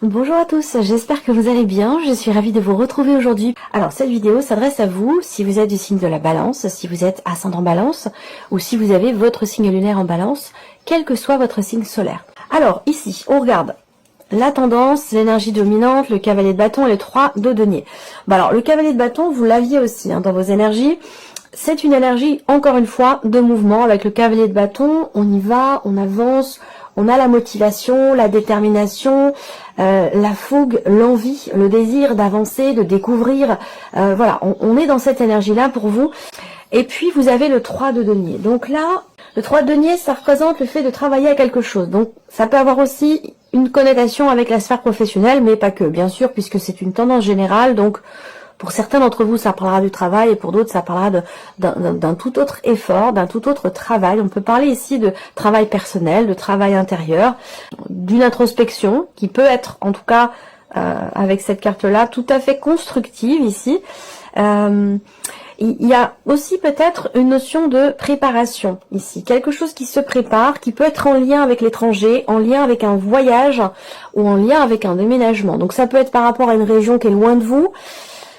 Bonjour à tous, j'espère que vous allez bien, je suis ravie de vous retrouver aujourd'hui. Alors cette vidéo s'adresse à vous si vous êtes du signe de la balance, si vous êtes ascendant balance ou si vous avez votre signe lunaire en balance, quel que soit votre signe solaire. Alors ici, on regarde la tendance, l'énergie dominante, le cavalier de bâton et les 3 de denier. Alors le cavalier de bâton, vous l'aviez aussi dans vos énergies. C'est une énergie, encore une fois, de mouvement. Avec le cavalier de bâton, on y va, on avance, on a la motivation, la détermination, la fougue, l'envie, le désir d'avancer, de découvrir. Voilà, on est dans cette énergie-là pour vous. Et puis, vous avez le 3 de denier. Donc là, le 3 de denier, ça représente le fait de travailler à quelque chose. Donc, ça peut avoir aussi une connotation avec la sphère professionnelle, mais pas que, bien sûr, puisque c'est une tendance générale. Donc, pour certains d'entre vous, ça parlera du travail et pour d'autres, ça parlera d'un tout autre effort, d'un tout autre travail. On peut parler ici de travail personnel, de travail intérieur, d'une introspection qui peut être, en tout cas, avec cette carte-là, tout à fait constructive ici. Il y a aussi peut-être une notion de préparation ici, quelque chose qui se prépare, qui peut être en lien avec l'étranger, en lien avec un voyage ou en lien avec un déménagement. Donc ça peut être par rapport à une région qui est loin de vous,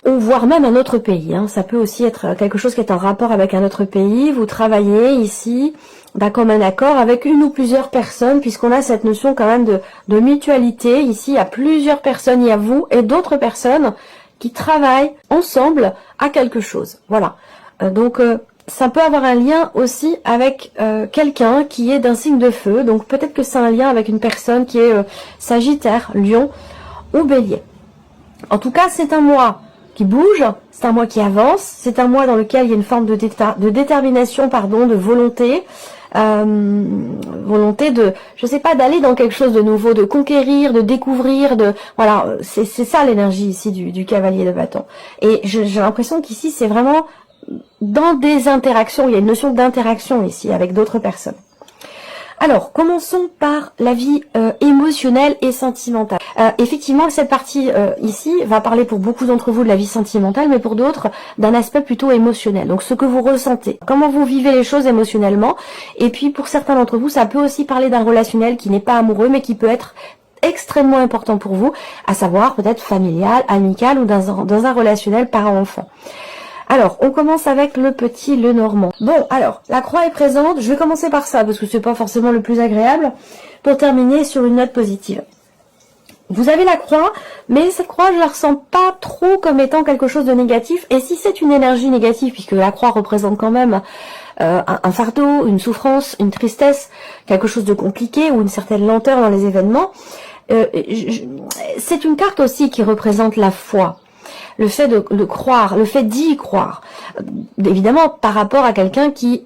ou voire même un autre pays. Ça peut aussi être quelque chose qui est en rapport avec un autre pays. Vous travaillez ici d'un commun accord avec une ou plusieurs personnes, puisqu'on a cette notion quand même de mutualité. Ici, il y a plusieurs personnes, il y a vous et d'autres personnes qui travaillent ensemble à quelque chose. Voilà. Donc, ça peut avoir un lien aussi avec quelqu'un qui est d'un signe de feu. Donc, peut-être que c'est un lien avec une personne qui est Sagittaire, Lion ou Bélier. En tout cas, c'est un mois qui bouge, c'est un mois qui avance, c'est un mois dans lequel il y a une forme de détermination, de volonté, volonté de, je sais pas, d'aller dans quelque chose de nouveau, de conquérir, de découvrir, voilà, c'est ça l'énergie ici du cavalier de bâton. Et j'ai l'impression qu'ici c'est vraiment dans des interactions, il y a une notion d'interaction ici avec d'autres personnes. Alors, commençons par la vie émotionnelle et sentimentale. Effectivement, cette partie ici va parler pour beaucoup d'entre vous de la vie sentimentale, mais pour d'autres d'un aspect plutôt émotionnel. Donc, ce que vous ressentez, comment vous vivez les choses émotionnellement. Et puis, pour certains d'entre vous, ça peut aussi parler d'un relationnel qui n'est pas amoureux, mais qui peut être extrêmement important pour vous, à savoir peut-être familial, amical ou dans un relationnel parent-enfant. Alors, on commence avec le petit Lenormand. Bon, alors, la croix est présente. Je vais commencer par ça, parce que c'est pas forcément le plus agréable, pour terminer sur une note positive. Vous avez la croix, mais cette croix, je la ressens pas trop comme étant quelque chose de négatif. Et si c'est une énergie négative, puisque la croix représente quand même un fardeau, une souffrance, une tristesse, quelque chose de compliqué ou une certaine lenteur dans les événements, c'est une carte aussi qui représente la foi. Le fait de croire, le fait d'y croire, évidemment par rapport à quelqu'un qui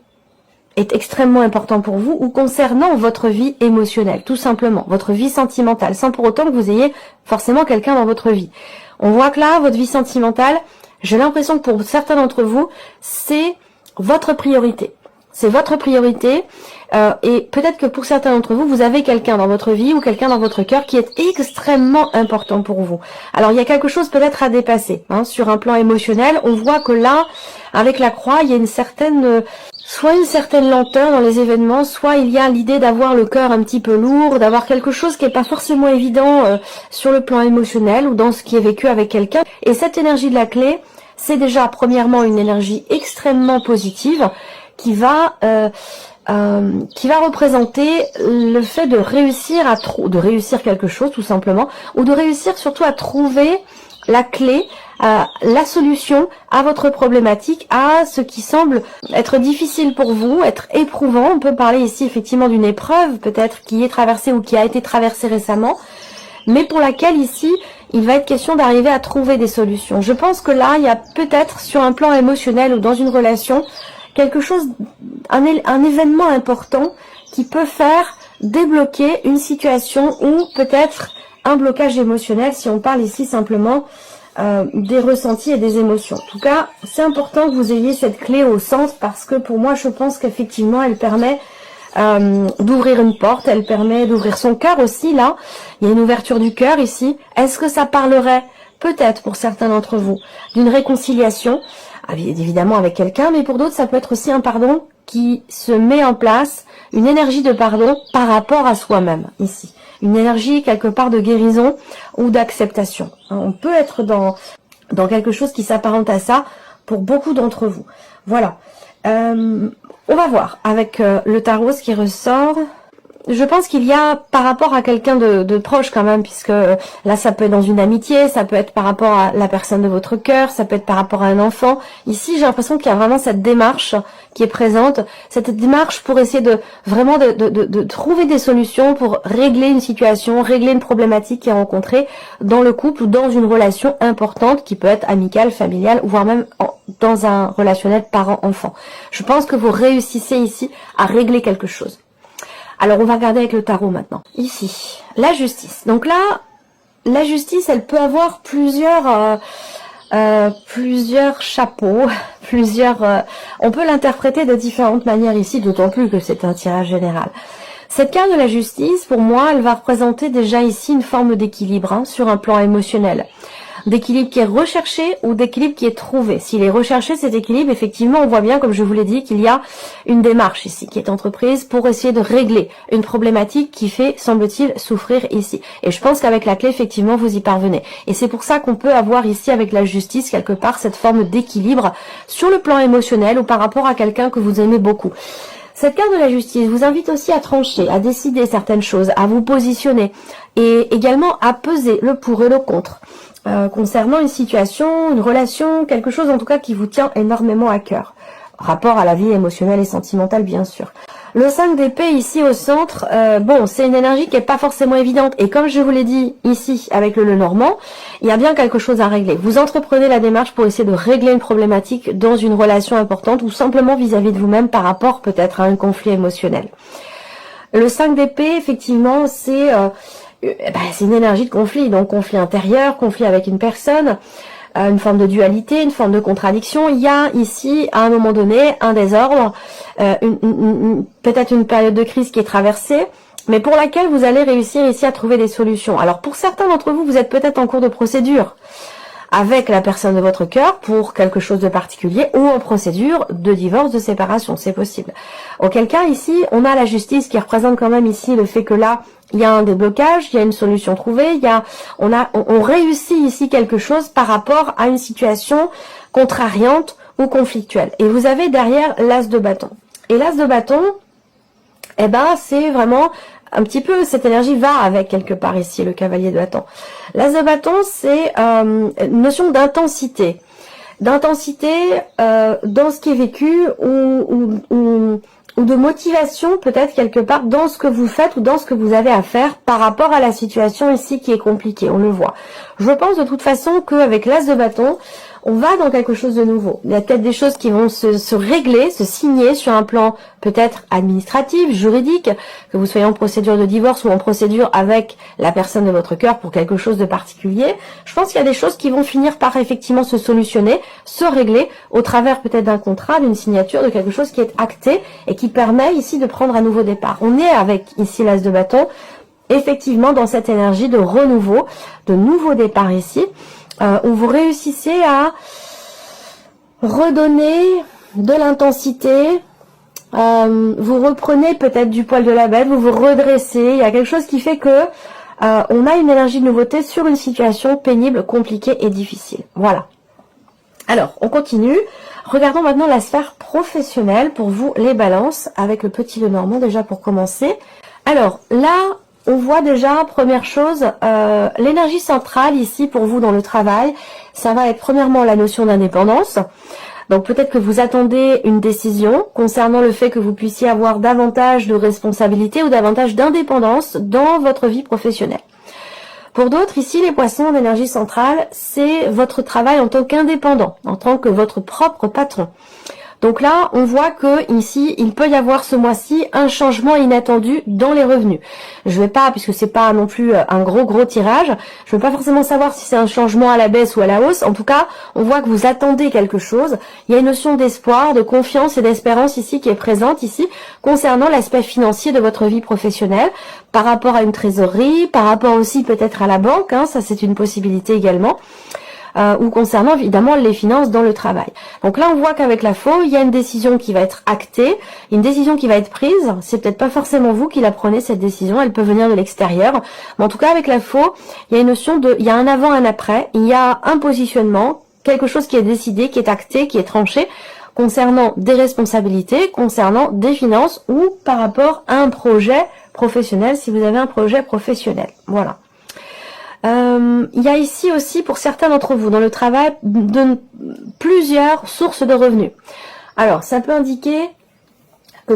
est extrêmement important pour vous ou concernant votre vie émotionnelle, tout simplement, votre vie sentimentale, sans pour autant que vous ayez forcément quelqu'un dans votre vie. On voit que là, votre vie sentimentale, j'ai l'impression que pour certains d'entre vous, c'est votre priorité. C'est votre priorité et peut-être que pour certains d'entre vous, vous avez quelqu'un dans votre vie ou quelqu'un dans votre cœur qui est extrêmement important pour vous. Alors, il y a quelque chose peut-être à dépasser sur un plan émotionnel. On voit que là, avec la croix, il y a une certaine lenteur dans les événements, soit il y a l'idée d'avoir le cœur un petit peu lourd, d'avoir quelque chose qui n'est pas forcément évident sur le plan émotionnel ou dans ce qui est vécu avec quelqu'un. Et cette énergie de la clé, c'est déjà premièrement une énergie extrêmement positive qui va représenter le fait de réussir de réussir quelque chose tout simplement, ou de réussir surtout à trouver la clé, la solution à votre problématique, à ce qui semble être difficile pour vous, être éprouvant. On peut parler ici effectivement d'une épreuve peut-être qui est traversée ou qui a été traversée récemment, mais pour laquelle ici il va être question d'arriver à trouver des solutions. Je pense que là il y a peut-être sur un plan émotionnel ou dans une relation quelque chose, un événement important qui peut faire débloquer une situation ou peut-être un blocage émotionnel si on parle ici simplement des ressentis et des émotions. En tout cas, c'est important que vous ayez cette clé au sens parce que pour moi, je pense qu'effectivement, elle permet d'ouvrir une porte, elle permet d'ouvrir son cœur aussi, là. Il y a une ouverture du cœur ici. Est-ce que ça parlerait peut-être pour certains d'entre vous d'une réconciliation évidemment avec quelqu'un, mais pour d'autres, ça peut être aussi un pardon qui se met en place, une énergie de pardon par rapport à soi-même, ici. une énergie quelque part de guérison ou d'acceptation. On peut être dans quelque chose qui s'apparente à ça pour beaucoup d'entre vous. Voilà. On va voir avec le tarot ce qui ressort. Je pense qu'il y a par rapport à quelqu'un de proche quand même, puisque là ça peut être dans une amitié, ça peut être par rapport à la personne de votre cœur, ça peut être par rapport à un enfant. Ici j'ai l'impression qu'il y a vraiment cette démarche qui est présente, cette démarche pour essayer de vraiment de trouver des solutions pour régler une situation, régler une problématique qui est rencontrée dans le couple ou dans une relation importante qui peut être amicale, familiale, voire même dans un relationnel parent-enfant. Je pense que vous réussissez ici à régler quelque chose. Alors, on va regarder avec le tarot maintenant. Ici, la justice. Donc là, la justice, elle peut avoir plusieurs chapeaux, on peut l'interpréter de différentes manières ici, d'autant plus que c'est un tirage général. Cette carte de la justice, pour moi, elle va représenter déjà ici une forme d'équilibre sur un plan émotionnel. D'équilibre qui est recherché ou d'équilibre qui est trouvé. S'il est recherché, cet équilibre, effectivement, on voit bien, comme je vous l'ai dit, qu'il y a une démarche ici qui est entreprise pour essayer de régler une problématique qui fait, semble-t-il, souffrir ici. Et je pense qu'avec la clé, effectivement, vous y parvenez. Et c'est pour ça qu'on peut avoir ici, avec la justice, quelque part, cette forme d'équilibre sur le plan émotionnel ou par rapport à quelqu'un que vous aimez beaucoup. Cette carte de la justice vous invite aussi à trancher, à décider certaines choses, à vous positionner et également à peser le pour et le contre. Concernant une situation, une relation, quelque chose en tout cas qui vous tient énormément à cœur. Rapport à la vie émotionnelle et sentimentale bien sûr. Le 5 d'épée ici au centre, bon c'est une énergie qui n'est pas forcément évidente. Et comme je vous l'ai dit ici avec le Lenormand, il y a bien quelque chose à régler. Vous entreprenez la démarche pour essayer de régler une problématique dans une relation importante ou simplement vis-à-vis de vous-même par rapport peut-être à un conflit émotionnel. Le 5 d'épée effectivement c'est une énergie de conflit, donc conflit intérieur, conflit avec une personne, une forme de dualité, une forme de contradiction. Il y a ici, à un moment donné, un désordre, peut-être une période de crise qui est traversée, mais pour laquelle vous allez réussir ici à trouver des solutions. Alors pour certains d'entre vous, vous êtes peut-être en cours de procédure avec la personne de votre cœur pour quelque chose de particulier ou en procédure de divorce, de séparation, c'est possible. Auquel cas ici, on a la justice qui représente quand même ici le fait que là, il y a un déblocage, il y a une solution trouvée, on réussit ici quelque chose par rapport à une situation contrariante ou conflictuelle. Et vous avez derrière l'as de bâton. Et l'as de bâton, c'est vraiment un petit peu, cette énergie va avec quelque part ici, le cavalier de bâton. L'as de bâton, c'est une notion d'intensité. D'intensité dans ce qui est vécu ou de motivation peut-être quelque part dans ce que vous faites ou dans ce que vous avez à faire par rapport à la situation ici qui est compliquée, on le voit. Je pense de toute façon qu'avec l'as de bâton, on va dans quelque chose de nouveau. Il y a peut-être des choses qui vont se régler, se signer sur un plan peut-être administratif, juridique, que vous soyez en procédure de divorce ou en procédure avec la personne de votre cœur pour quelque chose de particulier. Je pense qu'il y a des choses qui vont finir par effectivement se solutionner, se régler au travers peut-être d'un contrat, d'une signature, de quelque chose qui est acté et qui permet ici de prendre un nouveau départ. On est avec ici l'as de bâton, effectivement dans cette énergie de renouveau, de nouveau départ ici, où vous réussissez à redonner de l'intensité, vous reprenez peut-être du poil de la bête, vous vous redressez, il y a quelque chose qui fait que on a une énergie de nouveauté sur une situation pénible, compliquée et difficile. Voilà. Alors, on continue. Regardons maintenant la sphère professionnelle pour vous, les balances, avec le petit Lenormand déjà pour commencer. Alors, là, on voit déjà, première chose, l'énergie centrale ici pour vous dans le travail, ça va être premièrement la notion d'indépendance. Donc peut-être que vous attendez une décision concernant le fait que vous puissiez avoir davantage de responsabilité ou davantage d'indépendance dans votre vie professionnelle. Pour d'autres, ici, les poissons en énergie centrale, c'est votre travail en tant qu'indépendant, en tant que votre propre patron. Donc là, on voit que ici, il peut y avoir ce mois-ci un changement inattendu dans les revenus. Je vais pas, puisque c'est pas non plus un gros tirage, je ne veux pas forcément savoir si c'est un changement à la baisse ou à la hausse. En tout cas, on voit que vous attendez quelque chose. Il y a une notion d'espoir, de confiance et d'espérance ici qui est présente ici concernant l'aspect financier de votre vie professionnelle par rapport à une trésorerie, par rapport aussi peut-être à la banque, ça c'est une possibilité également. ou concernant évidemment les finances dans le travail. Donc là, on voit qu'avec la faux, il y a une décision qui va être actée, une décision qui va être prise. C'est peut-être pas forcément vous qui la prenez, cette décision, elle peut venir de l'extérieur. Mais en tout cas, avec la faux, il y a une notion il y a un avant, un après, il y a un positionnement, quelque chose qui est décidé, qui est acté, qui est tranché, concernant des responsabilités, concernant des finances ou par rapport à un projet professionnel, si vous avez un projet professionnel. Voilà. Il y a ici aussi, pour certains d'entre vous, dans le travail, plusieurs sources de revenus. Alors, ça peut indiquer que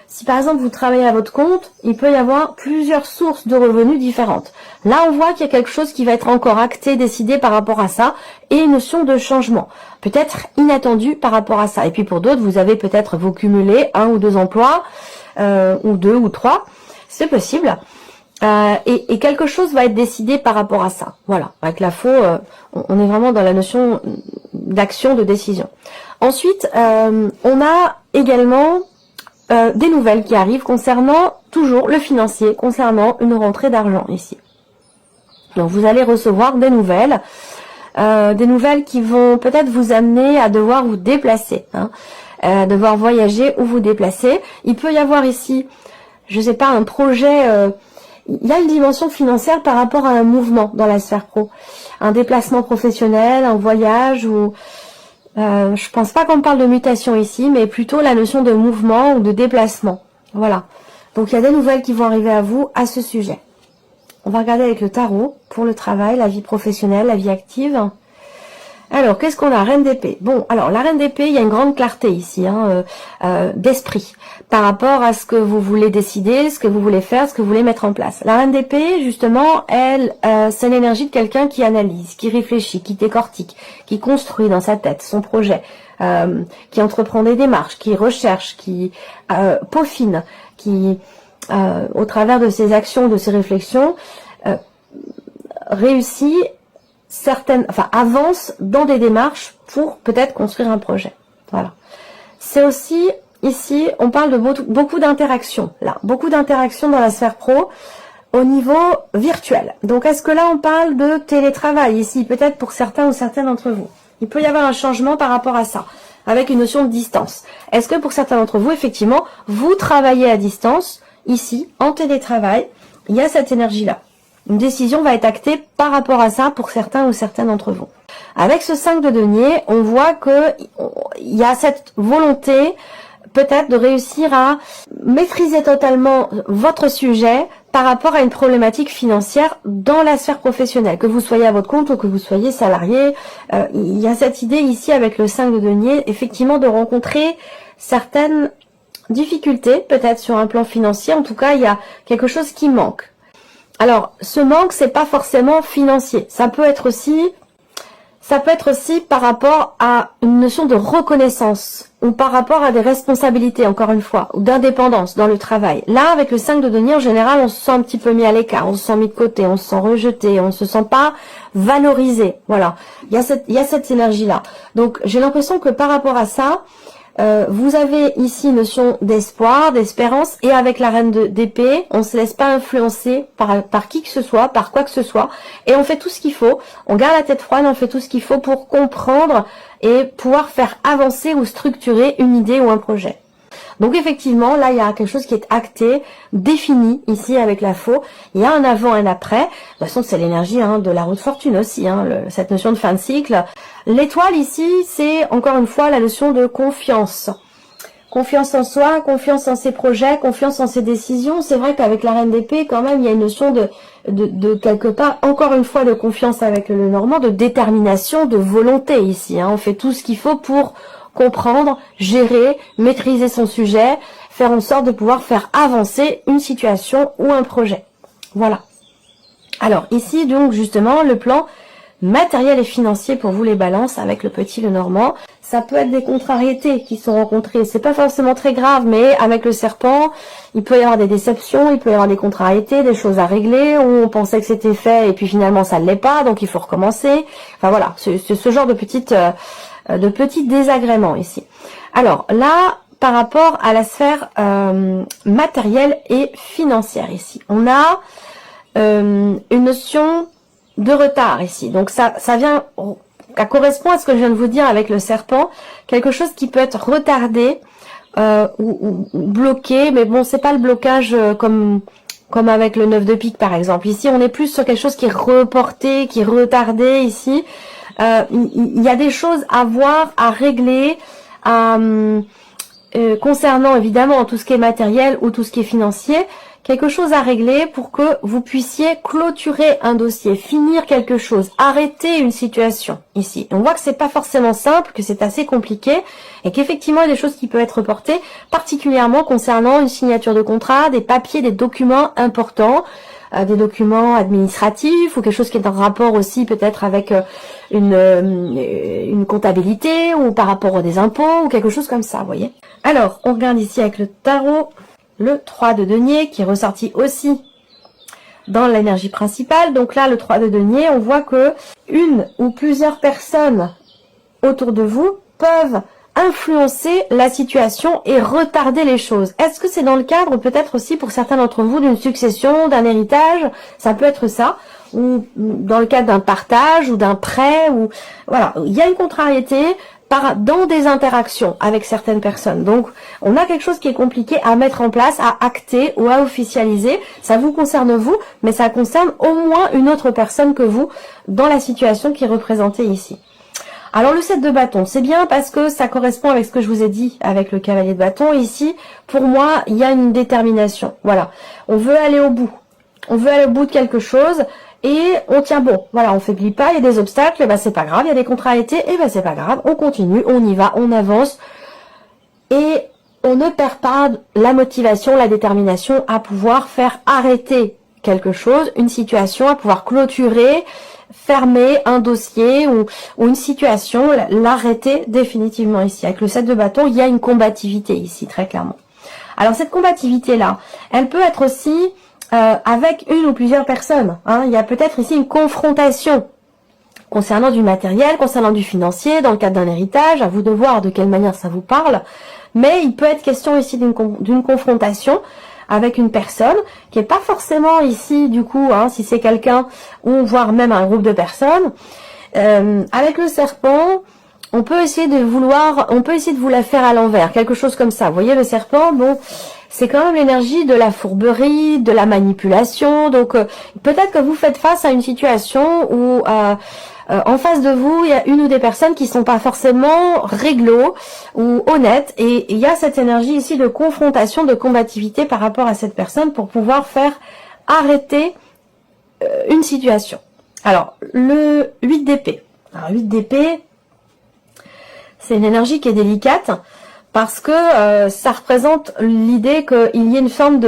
si par exemple vous travaillez à votre compte, il peut y avoir plusieurs sources de revenus différentes. Là, on voit qu'il y a quelque chose qui va être encore acté, décidé par rapport à ça, et une notion de changement, peut-être inattendu par rapport à ça. Et puis pour d'autres, vous avez peut-être vous cumulez 1 ou 2 emplois, ou 2 ou 3, c'est possible. Et quelque chose va être décidé par rapport à ça. Voilà, avec la faux, on est vraiment dans la notion d'action, de décision. Ensuite, on a également des nouvelles qui arrivent concernant toujours le financier, concernant une rentrée d'argent ici. Donc vous allez recevoir des nouvelles qui vont peut-être vous amener à devoir vous déplacer, devoir voyager ou vous déplacer. Il peut y avoir ici, je sais pas, un projet, il y a une dimension financière par rapport à un mouvement dans la sphère pro, un déplacement professionnel, un voyage ou je pense pas qu'on parle de mutation ici, mais plutôt la notion de mouvement ou de déplacement. Voilà. Donc il y a des nouvelles qui vont arriver à vous à ce sujet. On va regarder avec le tarot pour le travail, la vie professionnelle, la vie active. Alors, qu'est-ce qu'on a? Reine d'épée. Bon, alors la reine d'épée, il y a une grande clarté ici, d'esprit, par rapport à ce que vous voulez décider, ce que vous voulez faire, ce que vous voulez mettre en place. La reine d'épée, justement, elle, c'est l'énergie de quelqu'un qui analyse, qui réfléchit, qui décortique, qui construit dans sa tête son projet, qui entreprend des démarches, qui recherche, qui peaufine, qui, au travers de ses actions, de ses réflexions, réussit avance dans des démarches pour peut-être construire un projet. Voilà. C'est aussi, ici, on parle de beaucoup d'interactions, là. Beaucoup d'interactions dans la sphère pro au niveau virtuel. Donc, est-ce que là, on parle de télétravail ici? Peut-être pour certains ou certaines d'entre vous. Il peut y avoir un changement par rapport à ça, avec une notion de distance. Est-ce que pour certains d'entre vous, effectivement, vous travaillez à distance, ici, en télétravail, il y a cette énergie-là. Une décision va être actée par rapport à ça pour certains ou certaines d'entre vous. Avec ce 5 de denier, on voit que il y a cette volonté peut-être de réussir à maîtriser totalement votre sujet par rapport à une problématique financière dans la sphère professionnelle. Que vous soyez à votre compte ou que vous soyez salarié, il y a cette idée ici avec le 5 de denier, effectivement, de rencontrer certaines difficultés, peut-être sur un plan financier. En tout cas, il y a quelque chose qui manque. Alors, ce manque, c'est pas forcément financier. Ça peut être aussi par rapport à une notion de reconnaissance ou par rapport à des responsabilités, encore une fois, ou d'indépendance dans le travail. Là, avec le 5 de denier, en général, on se sent un petit peu mis à l'écart, on se sent mis de côté, on se sent rejeté, on se sent pas valorisé. Voilà. Il y a cette énergie-là. Donc, j'ai l'impression que par rapport à ça, vous avez ici une notion d'espoir, d'espérance, et avec la reine d'épée, on ne se laisse pas influencer par qui que ce soit, par quoi que ce soit, et on fait tout ce qu'il faut, on garde la tête froide, on fait tout ce qu'il faut pour comprendre et pouvoir faire avancer ou structurer une idée ou un projet. Donc effectivement, là, il y a quelque chose qui est acté, défini, ici, avec la faux. Il y a un avant, un après. De toute façon, c'est l'énergie de la roue de fortune aussi, cette notion de fin de cycle. L'étoile, ici, c'est, encore une fois, la notion de confiance. Confiance en soi, confiance en ses projets, confiance en ses décisions. C'est vrai qu'avec la reine d'épée, quand même, il y a une notion de quelque part, encore une fois, de confiance avec le Normand, de détermination, de volonté, ici. On fait tout ce qu'il faut pour comprendre, gérer, maîtriser son sujet, faire en sorte de pouvoir faire avancer une situation ou un projet. Voilà. Alors ici donc justement le plan matériel et financier pour vous les balances avec le petit Lenormand. Ça peut être des contrariétés qui sont rencontrées. C'est pas forcément très grave, mais avec le serpent, il peut y avoir des déceptions, il peut y avoir des contrariétés, des choses à régler, où on pensait que c'était fait et puis finalement ça ne l'est pas, donc il faut recommencer. Enfin voilà, c'est ce genre de petits désagréments ici. Alors là, par rapport à la sphère matérielle et financière ici, on a une notion de retard ici. Donc ça correspond à ce que je viens de vous dire avec le serpent, quelque chose qui peut être retardé ou bloqué, mais bon, c'est pas le blocage comme avec le 9 de pique par exemple. Ici, on est plus sur quelque chose qui est reporté, qui est retardé ici. Il y a des choses à voir, à régler, concernant évidemment tout ce qui est matériel ou tout ce qui est financier, quelque chose à régler pour que vous puissiez clôturer un dossier, finir quelque chose, arrêter une situation ici. On voit que c'est pas forcément simple, que c'est assez compliqué et qu'effectivement il y a des choses qui peuvent être reportées, particulièrement concernant une signature de contrat, des papiers, des documents importants, des documents administratifs ou quelque chose qui est en rapport aussi peut-être avec une comptabilité ou par rapport à des impôts ou quelque chose comme ça, vous voyez. Alors, on regarde ici avec le tarot, le 3 de denier qui est ressorti aussi dans l'énergie principale. Donc là, le 3 de denier, on voit que une ou plusieurs personnes autour de vous peuvent influencer la situation et retarder les choses. Est-ce que c'est dans le cadre, peut-être aussi pour certains d'entre vous, d'une succession, d'un héritage? Ça peut être ça. Ou dans le cadre d'un partage ou d'un prêt. Ou voilà, il y a une contrariété dans des interactions avec certaines personnes. Donc, on a quelque chose qui est compliqué à mettre en place, à acter ou à officialiser. Ça vous concerne vous, mais ça concerne au moins une autre personne que vous dans la situation qui est représentée ici. Alors le 7 de bâton, c'est bien parce que ça correspond avec ce que je vous ai dit avec le cavalier de bâton. Ici, pour moi, il y a une détermination. Voilà, on veut aller au bout. On veut aller au bout de quelque chose et on tient bon. Voilà, on faiblit pas, il y a des obstacles, et ben c'est pas grave, il y a des contrariétés, et ben c'est pas grave, on continue, on y va, on avance. Et on ne perd pas la motivation, la détermination à pouvoir faire arrêter quelque chose, une situation, à pouvoir clôturer, fermer un dossier ou une situation, l'arrêter définitivement ici. Avec le 7 de bâton, il y a une combativité ici, très clairement. Alors cette combativité-là, elle peut être aussi avec une ou plusieurs personnes. Hein. Il y a peut-être ici une confrontation concernant du matériel, concernant du financier, dans le cadre d'un héritage, à vous de voir de quelle manière ça vous parle. Mais il peut être question ici d'une confrontation avec une personne qui est pas forcément ici du coup, hein, si c'est quelqu'un ou voire même un groupe de personnes. Avec le serpent, on peut essayer de vous la faire à l'envers, quelque chose comme ça. Vous voyez le serpent, bon, c'est quand même l'énergie de la fourberie, de la manipulation. Donc peut-être que vous faites face à une situation où en face de vous, il y a une ou des personnes qui sont pas forcément réglo ou honnêtes. Et il y a cette énergie ici de confrontation, de combativité par rapport à cette personne pour pouvoir faire arrêter une situation. Alors, le 8 d'épée. Alors, 8 d'épée, c'est une énergie qui est délicate parce que ça représente l'idée qu'il y ait une forme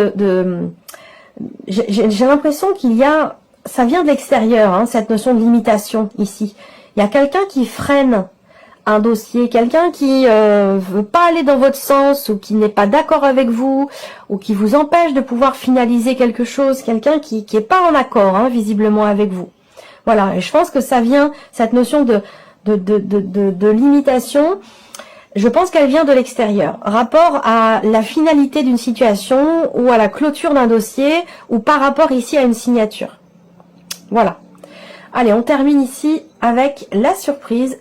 j'ai l'impression qu'il y a... Ça vient de l'extérieur, hein, cette notion de limitation ici. Il y a quelqu'un qui freine un dossier, quelqu'un qui veut pas aller dans votre sens ou qui n'est pas d'accord avec vous ou qui vous empêche de pouvoir finaliser quelque chose, quelqu'un qui est pas en accord, hein, visiblement avec vous. Voilà, et je pense que ça vient, cette notion de limitation, je pense qu'elle vient de l'extérieur. Rapport à la finalité d'une situation ou à la clôture d'un dossier ou par rapport ici à une signature. Voilà. Allez, on termine ici avec la surprise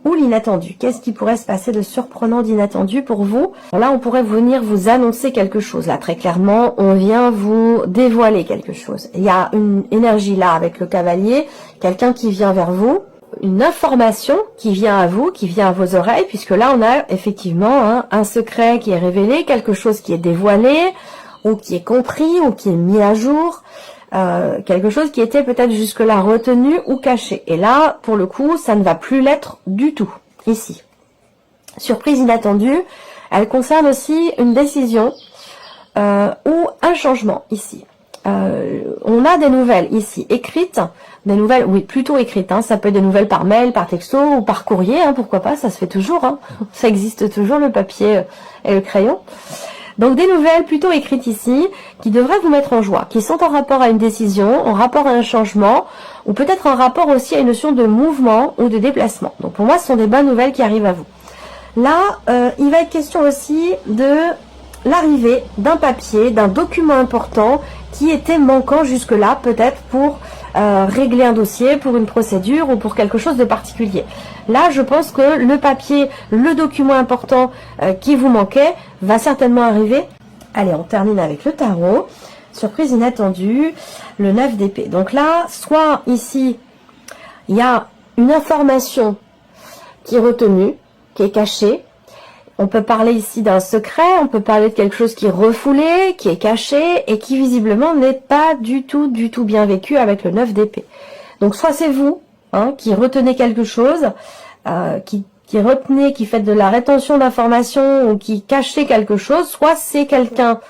ou l'inattendu. Qu'est-ce qui pourrait se passer de surprenant, d'inattendu pour vous? Là, on pourrait venir vous annoncer quelque chose. Là, très clairement, on vient vous dévoiler quelque chose. Il y a une énergie là avec le cavalier, quelqu'un qui vient vers vous, une information qui vient à vous, qui vient à vos oreilles, puisque là, on a effectivement un secret qui est révélé, quelque chose qui est dévoilé, ou qui est compris, ou qui est mis à jour. Quelque chose qui était peut-être jusque-là retenu ou caché. Et là, pour le coup, ça ne va plus l'être du tout, ici. Surprise inattendue, elle concerne aussi une décision ou un changement, ici. On a des nouvelles, ici, écrites, des nouvelles, oui, plutôt écrites, hein, ça peut être des nouvelles par mail, par texto ou par courrier, hein, pourquoi pas, ça se fait toujours, hein, ça existe toujours, le papier et le crayon. Donc des nouvelles plutôt écrites ici, qui devraient vous mettre en joie, qui sont en rapport à une décision, en rapport à un changement, ou peut-être en rapport aussi à une notion de mouvement ou de déplacement. Donc pour moi, ce sont des bonnes nouvelles qui arrivent à vous. Là, il va être question aussi de l'arrivée d'un papier, d'un document important qui était manquant jusque-là, peut-être pour régler un dossier, pour une procédure ou pour quelque chose de particulier. Là, je pense que le papier, le document important qui vous manquait va certainement arriver. Allez, on termine avec le tarot. Surprise inattendue, le 9 d'épée. Donc là, soit ici, il y a une information qui est retenue, qui est cachée. On peut parler ici d'un secret, on peut parler de quelque chose qui est refoulé, qui est caché et qui visiblement n'est pas du tout bien vécu avec le 9 d'épée. Donc soit c'est vous qui retenez quelque chose, qui retenez, qui faites de la rétention d'informations ou qui cachez quelque chose, soit c'est quelqu'un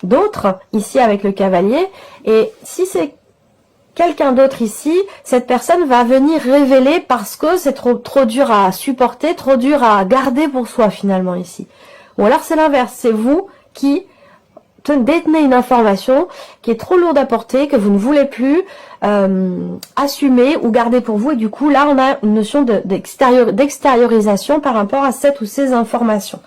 d'autre ici avec le cavalier. Et si c'est quelqu'un d'autre ici, cette personne va venir révéler parce que c'est trop dur à supporter, trop dur à garder pour soi finalement ici. Ou alors c'est l'inverse, c'est vous qui détenez une information qui est trop lourde à porter, que vous ne voulez plus assumer ou garder pour vous. Et du coup là on a une notion d'extériorisation par rapport à cette ou ces informations.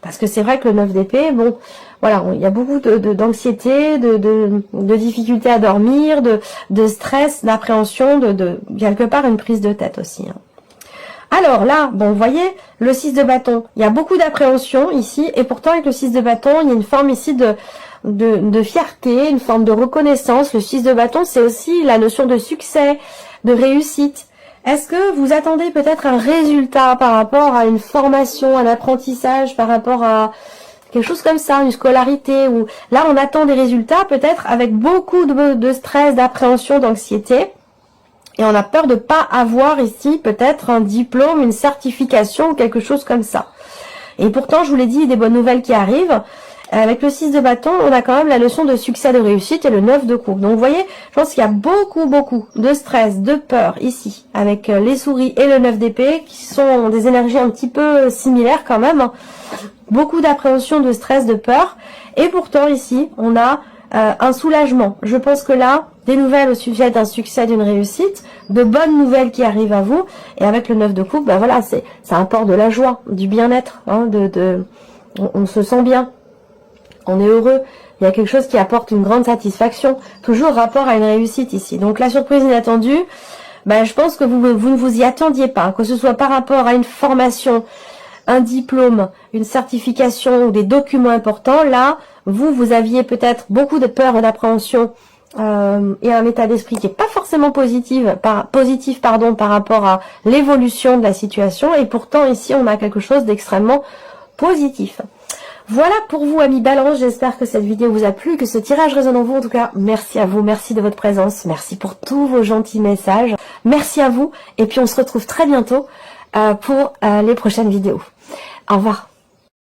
Parce que c'est vrai que le 9 d'épée, bon, voilà, il y a beaucoup d'anxiété, de difficultés à dormir, de stress, d'appréhension, de quelque part une prise de tête aussi. Alors là, bon, vous voyez, le 6 de bâton, il y a beaucoup d'appréhension ici, et pourtant avec le 6 de bâton, il y a une forme ici de fierté, une forme de reconnaissance. Le 6 de bâton, c'est aussi la notion de succès, de réussite. Est-ce que vous attendez peut-être un résultat par rapport à une formation, un apprentissage, par rapport à quelque chose comme ça, une scolarité, ou là on attend des résultats peut-être avec beaucoup de stress, d'appréhension, d'anxiété, et on a peur de pas avoir ici peut-être un diplôme, une certification ou quelque chose comme ça. Et pourtant, je vous l'ai dit, des bonnes nouvelles qui arrivent. Avec le 6 de bâton, on a quand même la notion de succès, de réussite et le 9 de coupe. Donc vous voyez, je pense qu'il y a beaucoup de stress, de peur ici, avec les souris et le 9 d'épée, qui sont des énergies un petit peu similaires quand même. Beaucoup d'appréhension, de stress, de peur. Et pourtant ici, on a un soulagement. Je pense que là, des nouvelles au sujet d'un succès, d'une réussite, de bonnes nouvelles qui arrivent à vous. Et avec le 9 de coupe, ben voilà, ça apporte de la joie, du bien-être, on se sent bien. On est heureux, il y a quelque chose qui apporte une grande satisfaction, toujours rapport à une réussite ici. Donc la surprise inattendue, ben, je pense que vous ne vous y attendiez pas, que ce soit par rapport à une formation, un diplôme, une certification ou des documents importants. Là, vous aviez peut-être beaucoup de peur et d'appréhension et un état d'esprit qui n'est pas forcément positif par rapport à l'évolution de la situation. Et pourtant ici, on a quelque chose d'extrêmement positif. Voilà pour vous, amis Balance, j'espère que cette vidéo vous a plu, que ce tirage résonne en vous. En tout cas, merci à vous, merci de votre présence, merci pour tous vos gentils messages, merci à vous, et puis on se retrouve très bientôt pour les prochaines vidéos. Au revoir.